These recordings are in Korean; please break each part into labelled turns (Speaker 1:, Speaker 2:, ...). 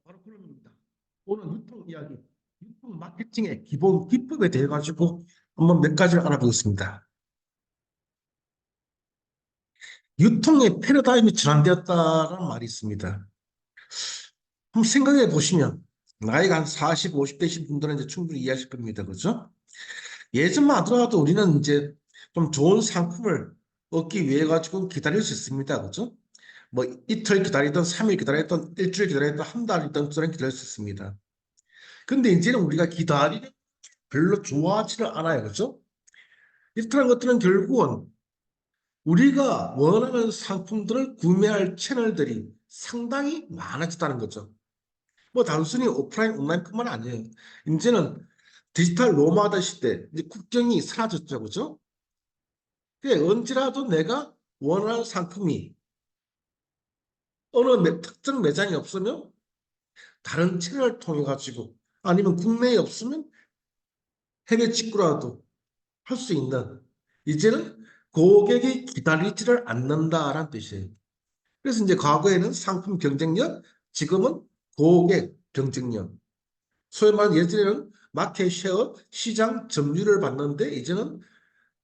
Speaker 1: 바로 그런 겁니다. 오늘 유통 이야기, 유통 마케팅의 기본 기법에 대해 가지고 한번 몇 가지를 알아보겠습니다. 유통의 패러다임이 전환되었다는 말이 있습니다. 한번 생각해 보시면 나이가 한 40, 50대신 분들은 이제 충분히 이해하실 겁니다. 그죠? 예전만 하더라도 우리는 이제 좀 좋은 상품을 얻기 위해 가지고 기다릴 수 있습니다. 그죠? 뭐 이틀 기다리던 3일 기다렸던 일주일 기다렸던 한 달이던 저는 기다릴 수 있습니다. 근데 이제는 우리가 기다리는 별로 좋아하지를 않아요. 그죠? 이런 것들은 결국은 우리가 원하는 상품들을 구매할 채널들이 상당히 많아졌다는 거죠. 뭐 단순히 오프라인, 온라인뿐만 아니에요. 이제는 디지털 노마드 시대, 이제 국경이 사라졌죠. 그죠? 언제라도 내가 원하는 상품이 특정 매장이 없으면 다른 채널을 통해 가지고 아니면 국내에 없으면 해외 직구라도 할 수 있는 이제는 고객이 기다리지를 않는다라는 뜻이에요. 그래서 이제 과거에는 상품 경쟁력, 지금은 고객 경쟁력. 소위 말하는 예전에는 마켓 쉐어, 시장 점유율을 봤는데 이제는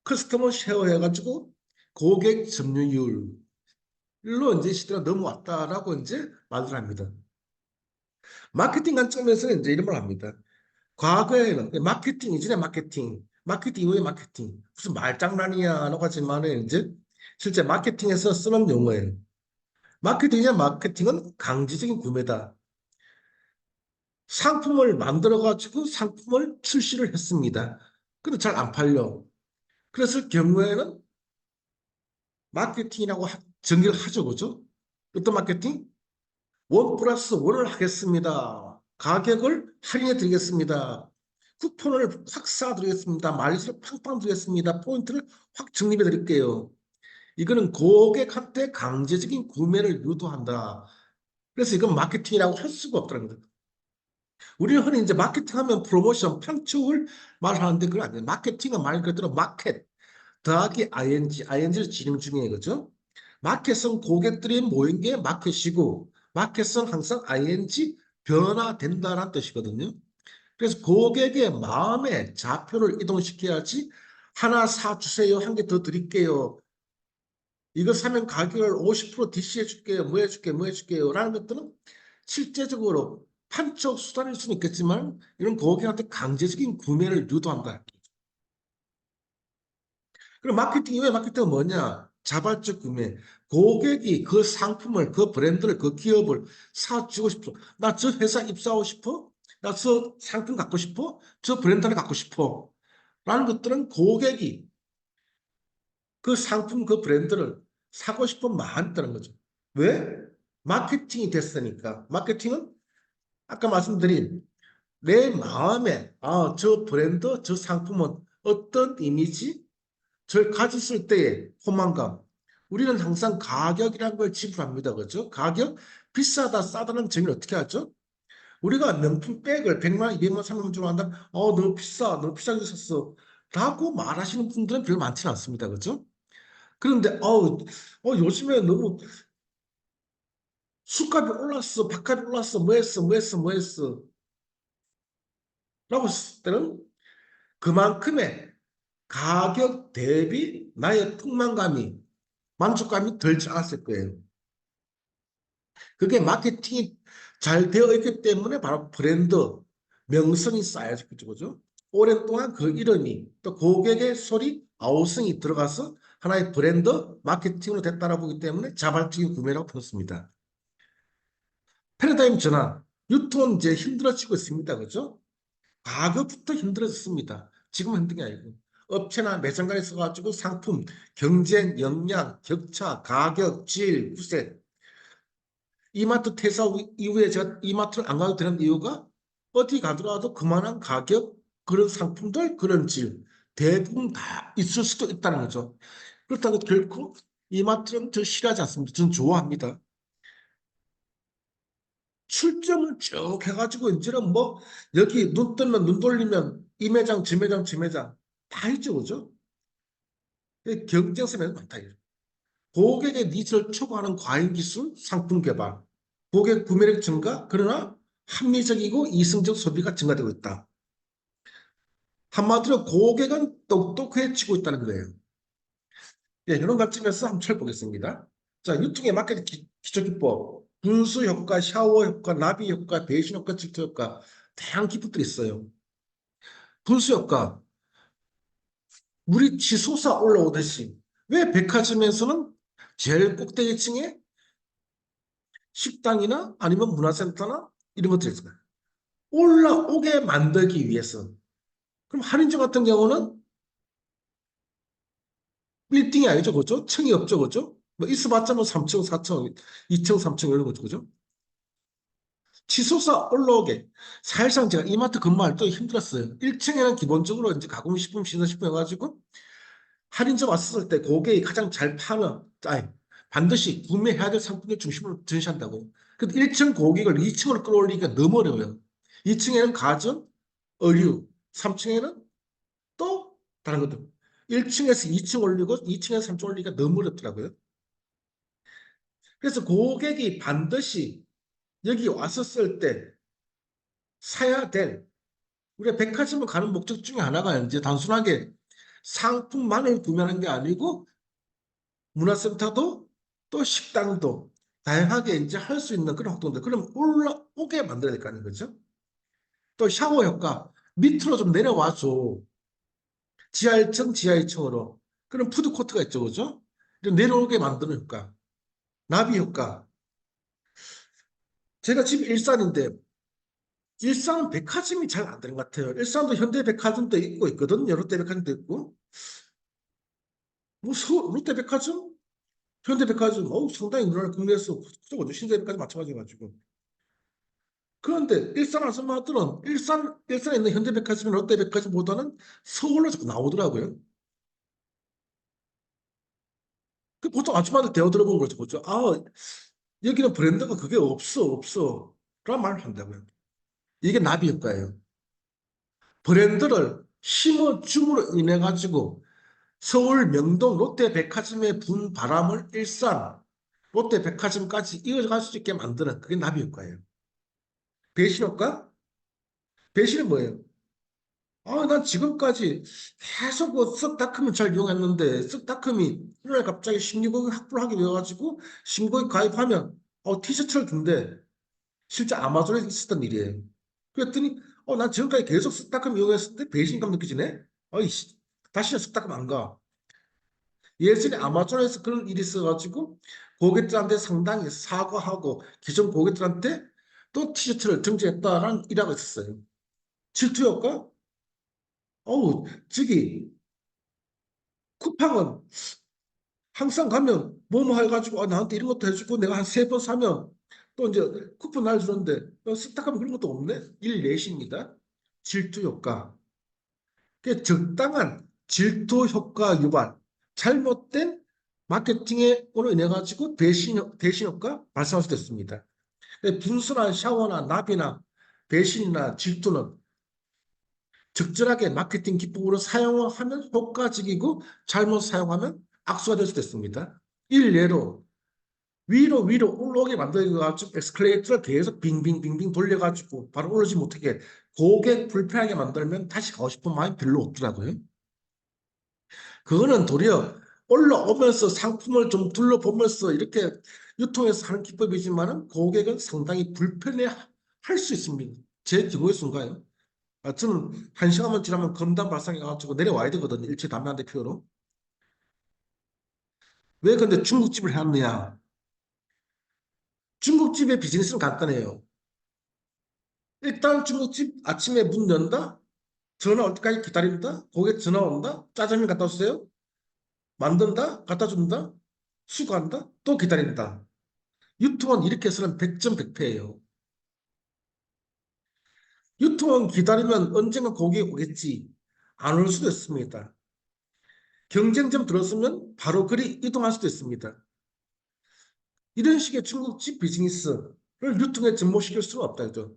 Speaker 1: 커스터머 쉐어 해가지고 고객 점유율로 이제 시대가 넘어왔다라고 이제 말을 합니다. 마케팅 관점에서는 이제 이런 말 합니다. 과거에는 마케팅 이전에 마케팅 이후에 마케팅 무슨 말장난이야라고 하지만은 이제 실제 마케팅에서 쓰는 용어예요. 마케팅은 강제적인 구매다. 상품을 만들어 가지고 상품을 출시를 했습니다. 근데 잘 안 팔려. 그랬을 경우에는 마케팅이라고 정의를 하죠, 그죠? 어떤 마케팅? 원 플러스 원을 하겠습니다. 가격을 할인해 드리겠습니다. 쿠폰을 확 쏴드리겠습니다. 마일리지를 팡팡 드리겠습니다. 포인트를 확 적립해 드릴게요. 이거는 고객한테 강제적인 구매를 유도한다. 그래서 이건 마케팅이라고 할 수가 없다는 거예요. 우리는 흔히 이제 마케팅하면 프로모션, 판촉을 말하는데 그건 아니에요. 마케팅은 말 그대로 마켓 더하기 ing를 진행 중이에요. 그죠? 마켓은 고객들이 모인 게 마켓이고 마켓은 항상 ing 변화된다는 뜻이거든요. 그래서 고객의 마음의 좌표를 이동시켜야지 하나 사주세요. 한 개 더 드릴게요. 이거 사면 가격을 50% DC해 줄게요. 뭐 해줄게요. 뭐 해줄게요. 라는 것들은 실제적으로 판촉 수단일 수는 있겠지만 이런 고객한테 강제적인 구매를 유도한다. 그럼 마케팅 이외에 마케팅은 뭐냐? 자발적 구매. 고객이 그 상품을, 그 브랜드를, 그 기업을 사주고 싶어. 나 저 회사 입사하고 싶어? 나 저 상품 갖고 싶어? 저 브랜드를 갖고 싶어? 라는 것들은 고객이 그 상품, 그 브랜드를 사고 싶은 마음이 있다는 거죠. 왜? 마케팅이 됐으니까. 마케팅은 아까 말씀드린 내 마음에 저 브랜드, 저 상품은 어떤 이미지, 저를 가졌을 때의 포만감. 우리는 항상 가격이라는 걸 지불합니다. 그렇죠? 가격 비싸다 싸다는 정의를 어떻게 하죠? 우리가 명품 백을 100만 원, 200만 원, 300만 원 주고 한다. 너무 비싸. 너무 비싸게 샀어. 라고 말하시는 분들은 별로 많지는 않습니다. 그렇죠? 그런데 요즘에 너무 술값이 올랐어. 밥값이 올랐어. 뭐 했어. 뭐 했어. 뭐 했어. 라고 했을 때는 그만큼의 가격 대비 나의 풍만감이 만족감이 덜 작았을 거예요. 그게 마케팅이 잘 되어 있기 때문에 바로 브랜드 명성이 쌓여졌죠. 그죠? 오랜 동안 그 이름이 또 고객의 소리, 아우성이 들어가서 하나의 브랜드 마케팅으로 됐다라 보기 때문에 자발적인 구매라고 보습니다. 패러다임 전환, 유통은 이제 힘들어지고 있습니다. 그죠? 가격부터 힘들어졌습니다. 지금은 힘든 게 아니고. 업체나 매장 간에 써가지고 상품, 경쟁, 역량, 격차, 가격, 질, 구세 이마트 퇴사 이후에 제가 이마트를 안 가도 되는 이유가 어디 가더라도 그만한 가격, 그런 상품들, 그런 질 대부분 다 있을 수도 있다는 거죠. 그렇다고 결코 이마트는 저 싫어하지 않습니다. 저는 좋아합니다. 출점을 쭉 해가지고 이제는 뭐 여기 눈 뜨면 눈 돌리면 이 매장, 저 매장, 저 매장 다 있죠, 그죠? 경쟁성이 많다. 고객의 니즈를 초과하는 과잉 기술, 상품 개발, 고객 구매력 증가, 그러나 합리적이고 이성적 소비가 증가되고 있다. 한마디로 고객은 똑똑해지고 있다는 거예요. 예, 이런 관점에서 한번 살펴보겠습니다. 자, 유통의 마케팅 기초 기법, 분수 효과, 샤워 효과, 나비 효과, 배신 효과, 질투 효과, 다양한 기법들이 있어요. 분수 효과, 물이 치솟아 올라오듯이 왜 백화점에서는 제일 꼭대기층에 식당이나 아니면 문화센터나 이런 것들이 있어요. 올라오게 만들기 위해서. 그럼 할인점 같은 경우는 빌딩이 아니죠, 그죠? 층이 없죠, 그죠? 뭐 있어봤자 뭐 3층, 4층, 2층, 3층 이런 거죠, 그죠? 치솟아 올라오게. 사실상 제가 이마트 근무할 때 힘들었어요. 1층에는 기본적으로 이제 가공식품, 신선식품 해가지고 할인점 왔을 때 고객이 가장 잘 파는, 아니, 반드시 구매해야 될 상품의 중심을 전시한다고. 근데 1층 고객을 2층으로 끌어올리기가 너무 어려워요. 2층에는 가전, 의류, 3층에는 또 다른 것들. 1층에서 2층 올리고 2층에서 3층 올리기가 너무 어렵더라고요. 그래서 고객이 반드시 여기 왔었을 때 사야 될, 우리가 백화점을 가는 목적 중에 하나가 이제 단순하게 상품만을 구매하는 게 아니고 문화센터도 또 식당도 다양하게 이제 할 수 있는 그런 활동들. 그럼 올라오게 만들어야 될 거 아니에요, 그죠? 또 샤워 효과, 밑으로 좀 내려와줘. 지하 1층, 지하 2층으로. 그럼 푸드코트가 있죠, 그죠? 내려오게 만드는 효과. 나비 효과. 제가 집 일산인데, 일산은 백화점이 잘 안 되는 것 같아요. 일산도 현대백화점도 있고 있거든. 롯데백화점도 있고. 뭐 롯데백화점, 현대백화점, 상당히 우리나라 국내에서 그죠? 신세백화점 마찬가지가지고. 그런데 일산 아줌마들은 일산에 있는 현대백화점, 롯데백화점보다는 서울로 자꾸 나오더라고요. 그 보통 아줌마들 대화 들어본 거죠. 그죠? 여기는 브랜드가 그게 없어. 라는 말을 한다고요. 이게 나비 효과예요. 브랜드를 심어줌으로 인해 가지고 서울 명동 롯데백화점에 분 바람을 일산 롯데백화점까지 이어갈 수 있게 만드는 그게 나비 효과예요. 배신 효과? 배신은 뭐예요? 난 지금까지 계속 쓱다크면 잘 이용했는데 쓱다크이 오늘 갑자기 신규고객 확보를 하게 되어가지고 신고객 가입하면 티셔츠를 준대. 실제 아마존에 있었던 일이에요. 그랬더니 난 지금까지 계속 쓱다크 이용했었는데 배신감 느껴지네. 어이씨, 다시는 쓱다크 안 가. 예전에 아마존에서 그런 일이 있어가지고 고객들한테 상당히 사과하고 기존 고객들한테 또 티셔츠를 정지했다라는 일화가 있었어요. 질투 효과? 저기 쿠팡은 항상 가면 뭐뭐 해가지고 나한테 이런 것도 해주고 내가 한 3번 사면 또 이제 쿠폰 날주는데 스탁하면 그런 것도 없네. 일 내십니다. 질투 효과. 적당한 질투 효과 유발, 잘못된 마케팅으로 인해 가지고 대신 효과 발생할 수 있습니다. 분수나 샤워나 나비나 배신이나 질투는 적절하게 마케팅 기법으로 사용하면 효과적이고 잘못 사용하면 악수가 될 수도 있습니다. 일례로 위로 올라오게 만들어가지고 에스컬레이터를 계속 빙빙빙빙 돌려가지고 바로 오르지 못하게 고객 불편하게 만들면 다시 가고 싶은 마음이 별로 없더라고요. 그거는 도리어 올라오면서 상품을 좀 둘러보면서 이렇게 유통해서 하는 기법이지만은 고객은 상당히 불편해 할 수 있습니다. 제 경우의 순가요. 저는 1시간만 지나면 검단 발상해가지고 내려와야 되거든요. 일체 담배 한 대 피우러. 왜 근데 중국집을 해왔느냐? 중국집의 비즈니스는 간단해요. 일단 중국집 아침에 문 연다? 전화 올 때까지 기다린다? 고객 전화 온다? 짜장면 갖다 주세요? 만든다? 갖다 준다? 수거한다? 또 기다린다. 유통은 이렇게 해서는 100점 100패예요. 유통은 기다리면 언젠가 고객이 오겠지. 안 올 수도 있습니다. 경쟁점 들었으면 바로 그리 이동할 수도 있습니다. 이런 식의 중국집 비즈니스를 유통에 접목시킬 수는 없다. 죠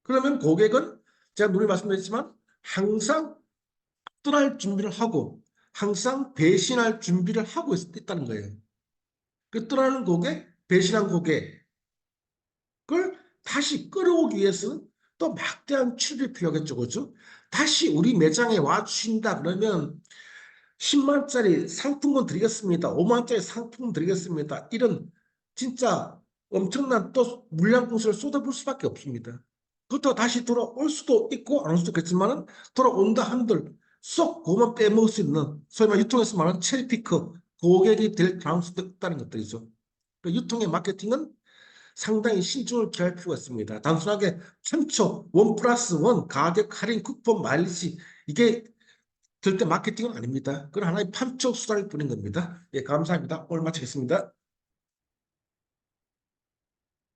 Speaker 1: 그러면 고객은 제가 누누이 말씀드렸지만 항상 떠날 준비를 하고 항상 배신할 준비를 하고 있다는 거예요. 그 떠나는 고객, 배신한 고객 다시 끌어오기 위해서는 또 막대한 출입이 필요하겠죠. 그죠? 다시 우리 매장에 와주신다 그러면 10만짜리 상품권 드리겠습니다. 5만짜리 상품권 드리겠습니다. 이런 진짜 엄청난 또 물량 공세를 쏟아볼 수밖에 없습니다. 그것도 다시 돌아올 수도 있고 안 올 수도 있겠지만은 돌아온다 한들 쏙 그것만 빼먹을 수 있는 소위 말 유통에서 말하는 체리피커 고객이 될 가능성도 있다는 것들이죠. 그 유통의 마케팅은 상당히 신중을 기할 필요가 있습니다. 단순하게 판촉, 원 플러스 원, 가격 할인, 쿠폰, 마일리지 이게 절대 마케팅은 아닙니다. 그건 하나의 판촉 수단일 뿐인 겁니다. 예, 감사합니다. 오늘 마치겠습니다.